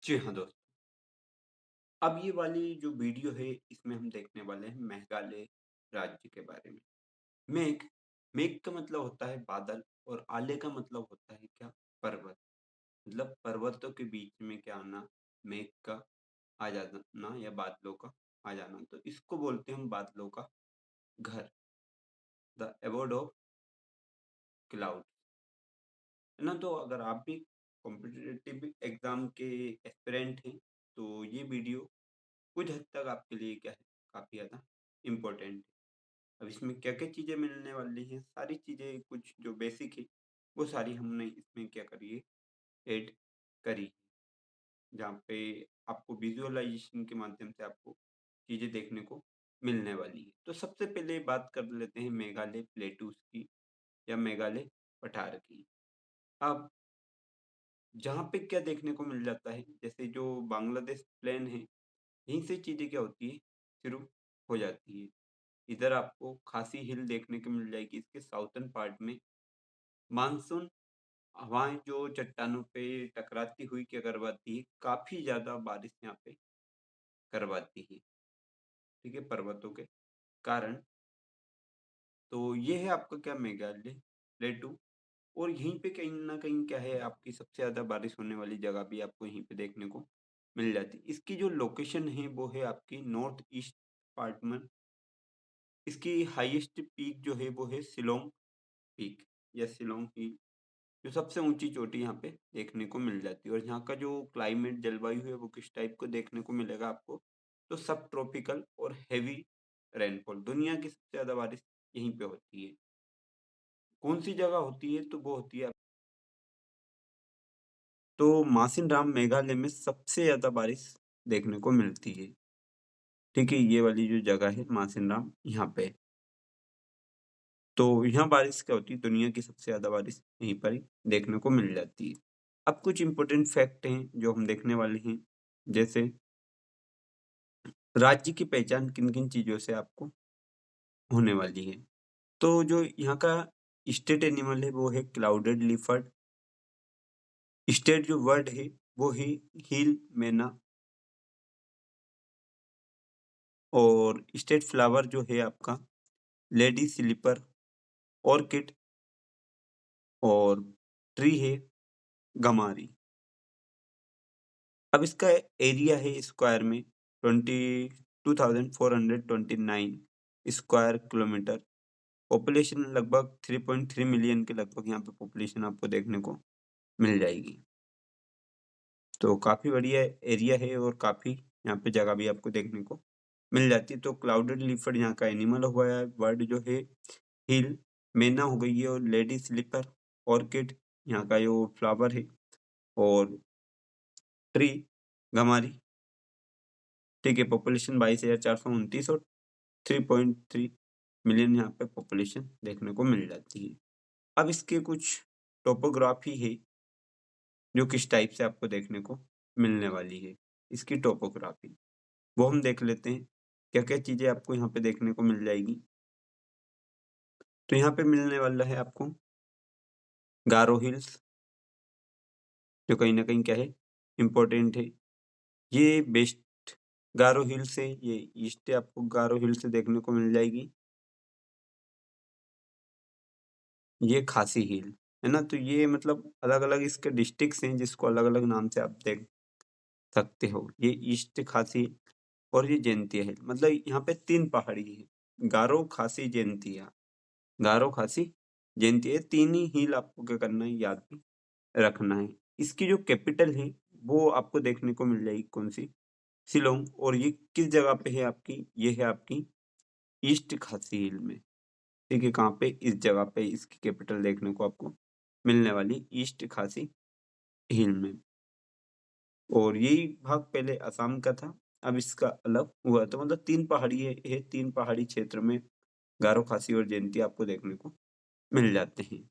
जी हाँ दोस्त। अब ये वाली जो वीडियो है इसमें हम देखने वाले हैं मेघालय राज्य के बारे में। मेघ मेघ का मतलब होता है बादल और आले का मतलब होता है क्या? पर्वत। मतलब पर्वतों के बीच में क्या आना, मेघ का आ जाना या बादलों का आ जाना। तो इसको बोलते हैं हम बादलों का घर, द एबोर्ड ऑफ क्लाउड। है ना? तो अगर आप भी कॉम्पिटिटिव एग्जाम के एस्पिरेंट हैं तो ये वीडियो कुछ हद तक आपके लिए क्या है, काफ़ी ज़्यादा इम्पोर्टेंट है। अब इसमें क्या-क्या चीज़ें मिलने वाली हैं, सारी चीज़ें कुछ जो बेसिक है, वो सारी हमने इसमें क्या करी है, ऐड करी है। जहाँ पे आपको विज़ुअलाइज़ेशन के माध्यम से आपको चीज़ें देखने को मिलने वाली है। तो सबसे पहले बात कर लेते हैं मेघालय प्लेटूज़ की या मेघालय पठार की। अब जहाँ पे क्या देखने को मिल जाता है, जैसे जो बांग्लादेश प्लेन है, यहीं से चीज़ें क्या होती है, शुरू हो जाती है। इधर आपको खासी हिल देखने को मिल जाएगी, इसके साउथर्न पार्ट में मानसून हवाएं जो चट्टानों पे टकराती हुई क्या करवाती है, काफी ज्यादा बारिश यहाँ पे करवाती है। ठीक है, पर्वतों के कारण। तो ये है आपका क्या, मेघालय प्लेटू। और यहीं पे कहीं ना कहीं क्या है, आपकी सबसे ज्यादा बारिश होने वाली जगह भी आपको यहीं पे देखने को मिल जाती है। इसकी जो लोकेशन है वो है आपकी नॉर्थ ईस्ट पार्ट में। इसकी हाईएस्ट पीक जो है वो है शिलोंग पीक या शिलोंग ही, जो सबसे ऊंची चोटी यहाँ पे देखने को मिल जाती है। और यहाँ का जो क्लाइमेट जलवायु है वो किस टाइप को देखने को मिलेगा आपको, तो सब ट्रॉपिकल और हेवी रेनफॉल। दुनिया की सबसे ज्यादा बारिश यहीं पे होती है। कौन सी जगह होती है, तो वो होती है तो मासिन राम मेघालय में सबसे ज्यादा बारिश देखने को मिलती है। ठीक है, ये वाली जो जगह है मासिन राम, यहाँ पे तो यहाँ बारिश क्या होती है, दुनिया की सबसे ज़्यादा बारिश यहीं पर ही देखने को मिल जाती है। अब कुछ इम्पोर्टेंट फैक्ट हैं जो हम देखने वाले हैं, जैसे राज्य की पहचान किन-किन चीज़ों से आपको होने वाली है। तो जो यहाँ का स्टेट एनिमल है वो है क्लाउडेड लिफर्ड। स्टेट जो वर्ड है वो है हिल मैना। और स्टेट फ्लावर जो है आपका लेडी स्लीपर ऑर्किड। और ट्री है गमारी। अब इसका एरिया है स्क्वायर में 22,429 स्क्वायर किलोमीटर। पॉपुलेशन लगभग 3.3 मिलियन के लगभग यहाँ पे पॉपुलेशन आपको देखने को मिल जाएगी। तो काफ़ी बढ़िया एरिया है और काफ़ी यहाँ पे जगह भी आपको देखने को मिल जाती है। तो क्लाउडेड लीफर्ड यहाँ का एनिमल हुआ है। वर्ड जो है हिल मैना हो गई है। और लेडी स्लीपर ऑर्किड यहाँ का जो फ्लावर है। और ट्री गमारी। ठीक है, पॉपुलेशन 22,429 और 3.3 मिलियन यहाँ पे पॉपुलेशन देखने को मिल जाती है। अब इसके कुछ टोपोग्राफी है जो किस टाइप से आपको देखने को मिलने वाली है। इसकी टोपोग्राफी वो हम देख लेते हैं, क्या-क्या चीज़ें आपको यहाँ पे देखने को मिल जाएगी। तो यहाँ पे मिलने वाला है आपको गारो हिल्स, जो कहीं न कहीं क्या है, इम्पोर्टेंट है। ये वेस्ट गारो हिल्स है, ये ईस्ट आपको गारो हिल्स देखने को मिल जाएगी। ये खासी हिल, है ना? तो ये मतलब अलग-अलग इसके डिस्ट्रिक्ट्स हैं जिसको अलग-अलग नाम से आप देख सकते हो। ये ईस्ट खासी और ये जैंतिया हिल, मतलब यहाँ पे 3 पहाड़ी है। गारो, खासी, जैंतिया। गारो, खासी, जैंतिया, ये 3 ही हिल आपको क्या करना है, याद में रखना है। इसकी जो कैपिटल है वो आपको देखने को मिल जाएगी कौन-सी? शिलांग। और ये किस जगह पे है आपकी? ये है आपकी ईस्ट खासी हिल में। ठीक है, कहाँ पे? इस जगह पे इसकी कैपिटल देखने को आपको मिलने वाली, ईस्ट खासी हिल में। और यही भाग पहले असम का था, अब इसका अलग हुआ। तो मतलब 3 पहाड़ी है, 3 पहाड़ी क्षेत्र में गारो, खासी और जयंती आपको देखने को मिल जाते हैं।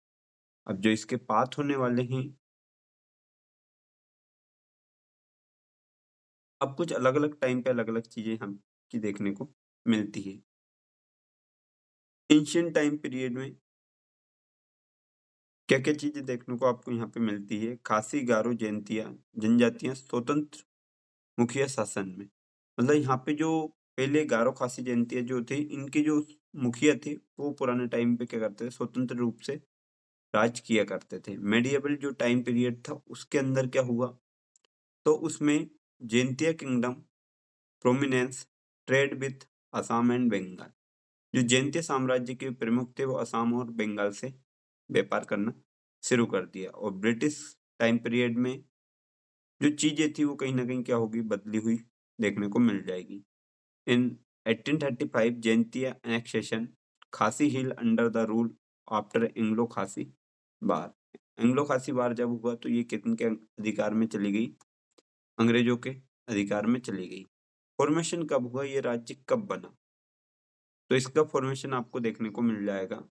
अब जो इसके पाथ होने वाले हैं, अब कुछ अलग-अलग टाइम पे अलग-अलग चीज़ें हमकी देखने को मिलती है। एंशिएंट टाइम पीरियड में क्या-क्या चीज़ें देखने को आपको यहाँ पे मिलती है? खासी, गारो, जयंतिया जनजातियाँ स्वतंत्र मुखिया शासन में। मतलब यहाँ पे जो पहले गारो, खासी, जयंतिया जो थे, इनके जो मुखिया थे, वो पुराने टाइम पे क्या करते थे, स्वतंत्र रूप से राज किया करते थे। मेडिएवल जो टाइम पीरियड था, उसके अंदर क्या हुआ, तो उसमें Jaintia kingdom prominence trade with Assam and Bengal. जो जयंतिया साम्राज्य के प्रमुख थे, वो असम और बंगाल से व्यापार करना शुरू कर दिया और ब्रिटिश टाइम पीरियड में जो चीज़ें थी, वो कहीं न कहीं क्या होगी, बदली हुई देखने को मिल जाएगी। In 1835, Jaintia annexation, Khasi hill under the rule after Anglo Khasi war. Anglo Khasi वार जब हुआ तो ये किनके अधिकार में चली गई? अंग्रेजों के अधिकार में चली गई। फॉर्मेशन कब हुआ? ये राज्य कब बना? तो इसका फॉर्मेशन आपको देखने को मिल जाएगा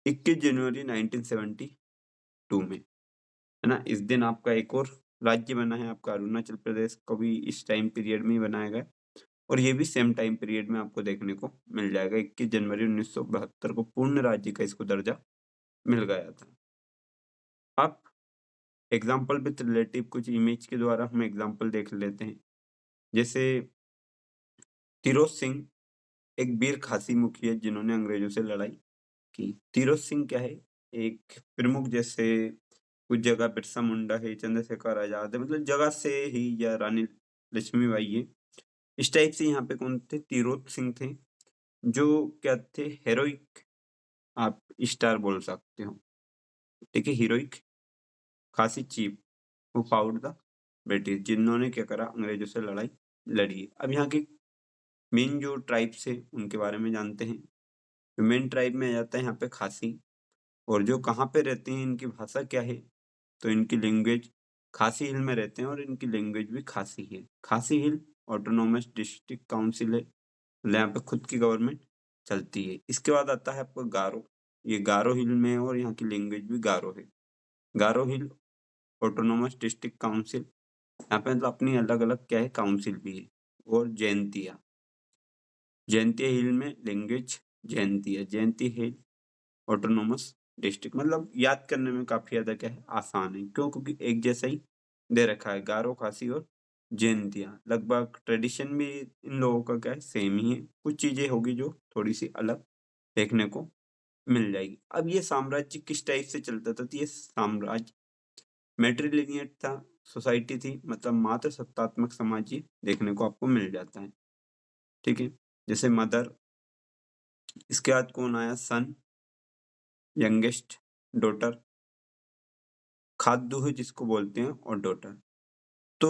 21 जनवरी 1972 में, है ना? इस दिन आपका एक और राज्य बना है, आपका अरुणाचल प्रदेश को भी इस टाइम पीरियड में ही बनाया गया और ये भी सेम टाइम पीरियड में आपको देखने को मिल जाएगा। 21 जनवरी 1972 को पूर्ण राज्य का इसको दर्जा मिल गया था। अब एग्जाम्पल विथ रिलेटिव कुछ इमेज के द्वारा हम एग्जाम्पल देख लेते हैं। जैसे तिरोत सिंह एक वीर खासी मुखिया जिन्होंने अंग्रेजों से लड़ाई की। तिरोत सिंह क्या है? एक प्रमुख, जैसे कुछ जगह बिरसा मुंडा है, चंद्रशेखर आजाद है, मतलब जगह से ही, या रानी लक्ष्मीबाई है, इस टाइप से यहाँ पे कौन थे? तिरोत सिंह थे, जो क्या थे? हेरोइक आप स्टार बोल सकते हो। ठीक है, हीरोइक खासी chief who fought the British, जिन्होंने क्या करा? अंग्रेजों से लड़ाई लड़ी। अब यहाँ के मेन जो ट्राइब्स है उनके बारे में जानते हैं। तो मेन ट्राइब में आ जाता है यहाँ पे खासी, और जो कहाँ पे रहते हैं, इनकी भाषा क्या है? तो इनकी लैंग्वेज खासी हिल में रहते हैं और इनकी लैंग्वेज भी खासी है। खासी हिल ऑटोनोमस डिस्ट्रिक्ट काउंसिल है, मतलब यहाँ पे खुद की गवर्नमेंट चलती है। इसके बाद आता है आपका गारो, ये गारो हिल में है और यहाँ की लैंग्वेज भी गारो है। गारो हिल ऑटोनोमस डिस्ट्रिक्ट काउंसिल, यहाँ पे मतलब अपनी अलग अलग क्या है, काउंसिल भी है। और जयंतिया, जयंतिया हिल में लैंग्वेज जयंतिया, जयंती हिल ऑटोनोमस डिस्ट्रिक्ट, मतलब याद करने में काफी ज्यादा क्या है, आसान है। क्यों? क्योंकि एक जैसा ही दे रखा है, गारो, खासी और जयंतिया। लगभग ट्रेडिशन भी इन लोगों का क्या है, सेम ही है। कुछ चीजें होगी जो थोड़ी सी अलग देखने को मिल जाएगी। अब ये साम्राज्य किस टाइप से चलता था? तो ये साम्राज्य मैट्रिलिनियर था, सोसाइटी थी, मतलब मात्र सत्तात्मक समाज ये देखने को आपको मिल जाता है। ठीक है, जैसे मदर, इसके बाद कौन आया? सन, यंगेस्ट, डॉटर, खाद्य है जिसको बोलते हैं, और डॉटर। तो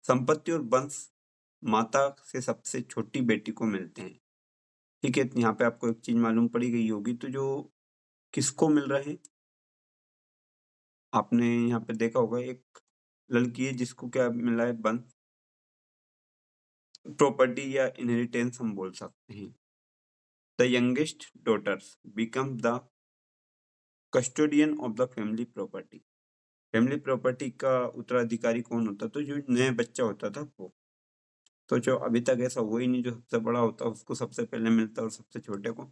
संपत्ति और वंश माता से सबसे छोटी बेटी को मिलते हैं। ठीक है, यहाँ पे आपको एक चीज मालूम पड़ी गई होगी, तो जो किसको मिल रहा है, आपने यहाँ पे देखा होगा, एक लड़की है जिसको क्या मिल रहा है? वंश, प्रॉपर्टी या इनहेरिटेंस हम बोल सकते हैं। The youngest daughters become the custodian of the family property. Family property का उत्तराधिकारी कौन होता? तो जो नया बच्चा होता था वो। तो जो अभी तक ऐसा हुआ ही नहीं, जो सबसे बड़ा होता है उसको सबसे पहले मिलता है और सबसे छोटे को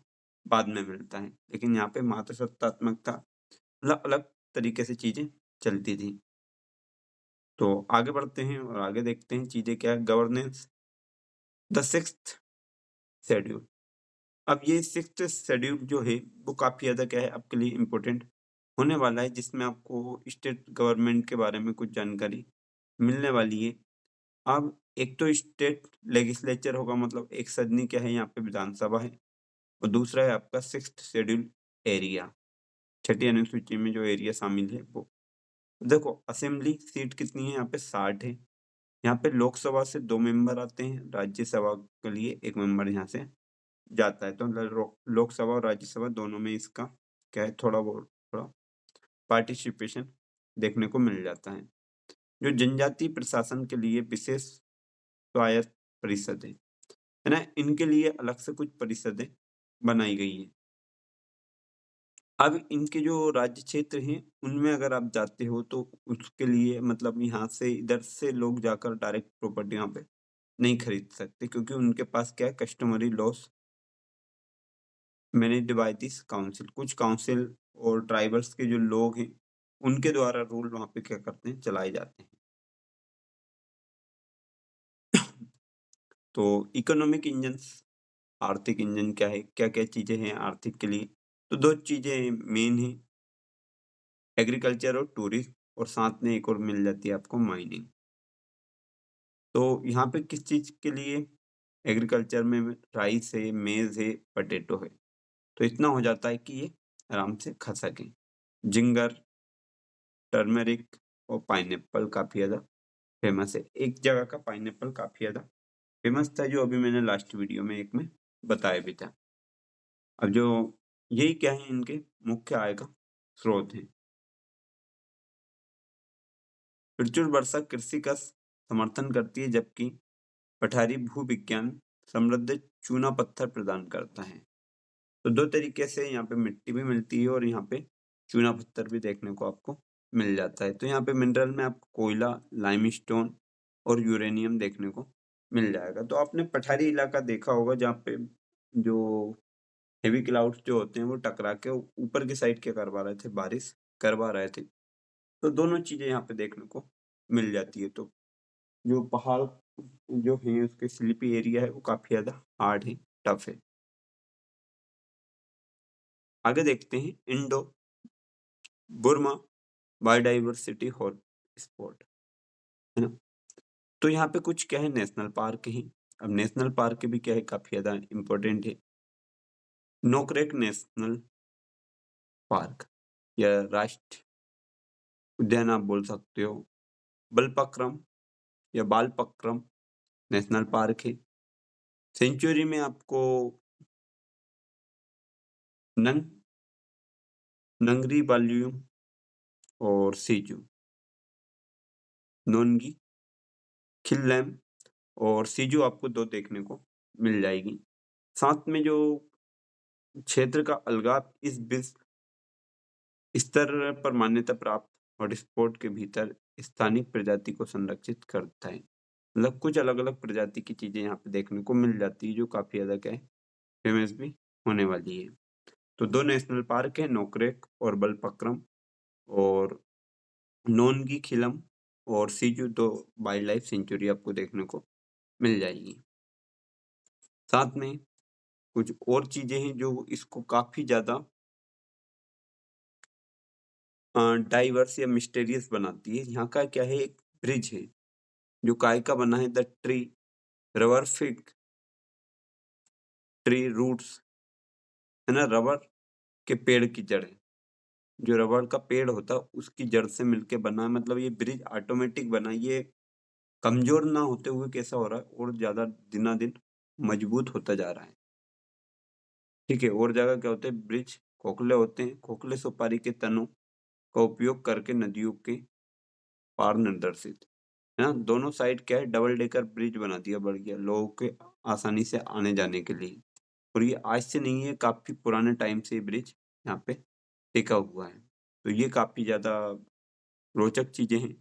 बाद में मिलता है। लेकिन यहाँ पे मातृसत्तात्मक था, मतलब अलग तरीके से चीजें चलती थी। तो आगे बढ़ते हैं और आगे देखते हैं चीजें क्या है। Governance, the sixth schedule. अब ये सिक्स्थ शेड्यूल जो है वो काफी ज्यादा क्या है, आपके लिए इम्पोर्टेंट होने वाला है, जिसमें आपको स्टेट गवर्नमेंट के बारे में कुछ जानकारी मिलने वाली है। अब एक तो स्टेट लेजिस्लेचर होगा, मतलब एक सदनी क्या है, यहाँ पे विधानसभा है, और दूसरा है आपका सिक्स्थ शेड्यूल एरिया, छठी अनुसूची में जो एरिया शामिल है वो। देखो असेंबली सीट कितनी है? यहाँ पे 60 है। यहाँ पे लोकसभा से 2 मेंबर आते हैं, राज्यसभा के लिए 1 मेंबर यहाँ से जाता है। तो लोकसभा और राज्यसभा दोनों में इसका क्या है, थोड़ा बहुत थोड़ा पार्टिसिपेशन देखने को मिल जाता है। जो जनजातीय प्रशासन के लिए विशेष स्वायत्त परिषद है ना, इनके लिए अलग से कुछ परिषदें बनाई गई हैं। अब इनके जो राज्य क्षेत्र हैं उनमें अगर आप जाते हो तो उसके लिए मतलब यहाँ से इधर से लोग जाकर डायरेक्ट प्रॉपर्टी यहाँ पे नहीं खरीद सकते, क्योंकि उनके पास क्या है, customary loss managed by this council. कुछ काउंसिल और ट्राइबल्स के जो लोग हैं, उनके द्वारा रूल वहाँ पे क्या करते हैं, चलाए जाते हैं। तो इकोनॉमिक इंजन्स, आर्थिक इंजन क्या है, क्या-क्या चीज़ें हैं आर्थिक के लिए? तो 2 चीज़ें मेन हैं, एग्रीकल्चर और टूरिज़्म, और साथ में एक और मिल जाती है आपको, माइनिंग। तो यहाँ पे किस चीज़ के लिए? एग्रीकल्चर में राइस है, मेज़ है, पोटैटो है। तो इतना हो जाता है कि ये आराम से खा सकें। जिंगर, टर्मरिक और पाइनएप्पल काफ़ी ज़्यादा फेमस है। एक जगह का पाइनएप्पल काफ़ी ज़्यादा फेमस था, जो अभी मैंने लास्ट वीडियो में एक में बताया भी था। अब जो यही क्या है, इनके मुख्य आय का स्रोत हैं। प्रचुर वर्षा कृषि का समर्थन करती है, जबकि पठारी भूविज्ञान समृद्ध चूना पत्थर प्रदान करता है। तो 2 तरीके से यहाँ पे मिट्टी भी मिलती है और यहाँ पे चूना पत्थर भी देखने को आपको मिल जाता है। तो यहाँ पे मिनरल में आपको कोयला, लाइमस्टोन और यूरेनियम देखने को मिल जाएगा। तो आपने पठारी इलाका देखा होगा, जहाँ पे जो हेवी क्लाउड्स जो होते हैं वो टकरा के ऊपर की साइड क्या करवा रहे थे, बारिश करवा रहे थे। तो दोनों चीज़ें यहाँ पे देखने को मिल जाती है। तो जो पहाड़ जो है, उसके स्लिपी एरिया है, वो काफ़ी ज़्यादा हार्ड है, टफ है। आगे देखते हैं इंडो बुर्मा बायोडाइवर्सिटी हॉटस्पॉट, है ना? तो यहाँ पे कुछ क्या है, नेशनल पार्क हैं। अब नेशनल पार्क भी क्या है, काफ़ी ज़्यादा इम्पोर्टेंट है। नोकरेक नेशनल पार्क या राष्ट्रीय उद्यान आप बोल सकते हो। बलपक्रम या बालपक्रम नेशनल पार्क है। सेंचुरी में आपको नंग नंगरी बाल्यूम और सीजू, नोनगी, खिल्लैम और सीजू आपको 2 देखने को मिल जाएगी। साथ में जो क्षेत्र का अलगाव इस विश्व स्तर पर मान्यता प्राप्त हॉटस्पॉट के भीतर स्थानिक प्रजाति को संरक्षित करता है। मतलब कुछ अलग-अलग प्रजाति की चीज़ें यहाँ पे देखने को मिल जाती है, जो काफ़ी ज़्यादा क्या है, फेमस भी होने वाली है। तो 2 नेशनल पार्क हैं, नोकरेक और बलपक्रम, और नोनगी खिलम और सीजू 2 वाइल्ड लाइफ सेंचुरी आपको देखने को मिल जाएगी। साथ में कुछ और चीज़ें हैं जो इसको काफ़ी ज़्यादा डाइवर्स या मिस्टीरियस बनाती है। यहाँ का क्या है, एक ब्रिज है, जो काय का बना है, the tree rubber fig tree roots, है ना? रबर के पेड़ की जड़ें, जो रबर का पेड़ होता है उसकी जड़ से मिलके बना है। मतलब ये ब्रिज ऑटोमेटिक बना है, ये कमजोर ना होते हुए कैसा हो रहा है, और ज़्यादा दिना-दिन मजबूत होता जा रहा है। ठीक है, और जगह क्या होते हैं, ब्रिज खोखले होते हैं, खोखले सुपारी के तनों का उपयोग करके नदियों के पार निर्देशित, है ना? दोनों साइड क्या है, डबल डेकर ब्रिज बना दिया बढ़िया, लोगों के आसानी से आने-जाने के लिए। और ये आज से नहीं है, काफ़ी पुराने टाइम से ये ब्रिज यहाँ पे टिका हुआ है। तो ये काफ़ी ज़्यादा रोचक चीज़ें हैं।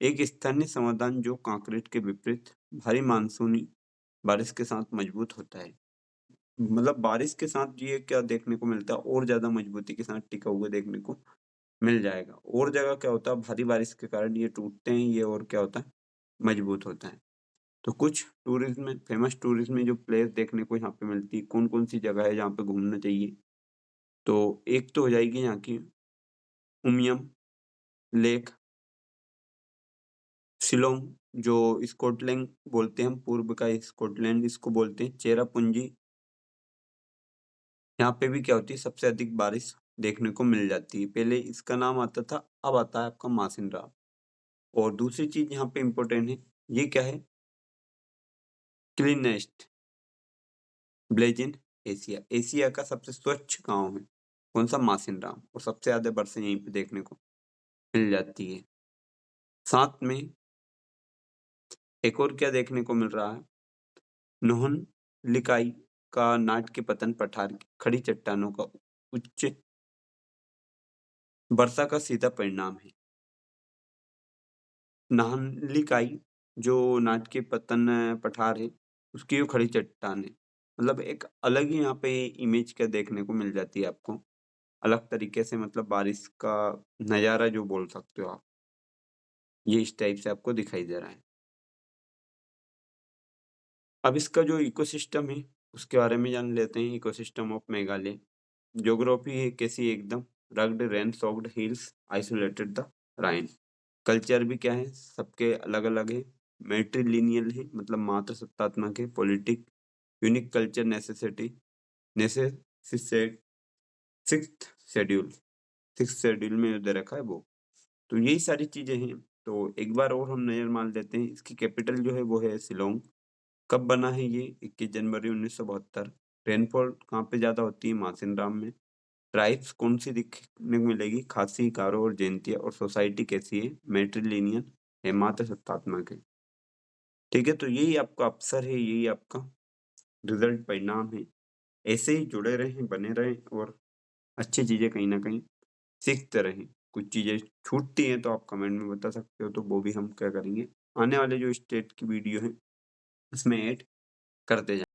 एक स्थानीय समाधान जो कंक्रीट के विपरीत भारी मानसूनी बारिश के साथ मजबूत होता है। मतलब बारिश के साथ ये क्या देखने को मिलता है, और ज़्यादा मजबूती के साथ टिका हुआ देखने को मिल जाएगा। और जगह क्या होता है, भारी बारिश के कारण ये टूटते हैं ये, और क्या होता है, मजबूत होता है। तो कुछ टूरिज़्म में, फेमस टूरिज़्म में जो प्लेस देखने को यहाँ पे मिलती है, कौन-कौन सी जगह है जहाँ पे घूमना चाहिए? तो एक तो हो जाएगी यहाँ की उमियम लेक, शिलोंग जो स्कॉटलैंड बोलते हैं हम, पूर्व का स्कॉटलैंड इसको बोलते हैं, चेरापूंजी, यहाँ पे भी क्या होती है, सबसे अधिक बारिश देखने को मिल जाती है। पहले इसका नाम आता था, अब आता है आपका मासिनराम। और दूसरी चीज़ यहाँ पे इम्पोर्टेंट है, ये क्या है, cleanest village in Asia. Asia का सबसे स्वच्छ गाँव है, कौन-सा, मासिनराम, और सबसे ज़्यादा बरसें यहीं पे देखने को मिल जाती है। साथ में एक और क्या देखने को मिल रहा है, नोहन लिकाई का नाट के पतन पठार की खड़ी चट्टानों का उच्च वर्षा का सीधा परिणाम है। नाहन लिकाई जो नाट के पतन पठार है, उसकी वो खड़ी चट्टान है। मतलब एक अलग ही यहाँ पे इमेज क्या देखने को मिल जाती है आपको। अलग तरीके से मतलब बारिश का नज़ारा जो बोल सकते हो आप, ये इस टाइप से आपको दिखाई दे रहा है। अब इसका जो इकोसिस्टम है, उसके बारे में जान लेते हैं। Ecosystem of Meghalaya. ज्योग्राफी है कैसी एकदम rugged rain soaked hills isolated terrain. Culture भी क्या है, सबके अलग-अलग है। मैट्रिलिनियल है मतलब मात्र सत्तात्मक है। Politic unique culture necessity necessitate sixth schedule sixth schedule में जो दे रखा है वो। तो यही सारी चीज़ें हैं। तो एक बार और हम नज़र मार लेते हैं। इसकी कैपिटल जो है वो है शिलांग। कब बना है ये? 21 जनवरी 1972। रेनफॉल कहाँ पे ज़्यादा होती है? मासिनराम में। ट्राइब्स कौन-सी दिखने को मिलेगी? खासी, गारो और जैंतिया। और सोसाइटी कैसी है? मैट्रिलिनियल है, मात्र सत्तात्मक है। ठीक है, तो यही आपका अवसर है, यही आपका रिज़ल्ट परिणाम है। ऐसे ही जुड़े रहें, बने रहें और अच्छी चीज़ें कहीं न कहीं सीखते रहें। कुछ चीज़ें छूटती हैं तो आप कमेंट में बता सकते हो, तो वो भी हम क्या करेंगे, आने वाले जो स्टेट की वीडियो है, उसमें ऐड करते जाएँ।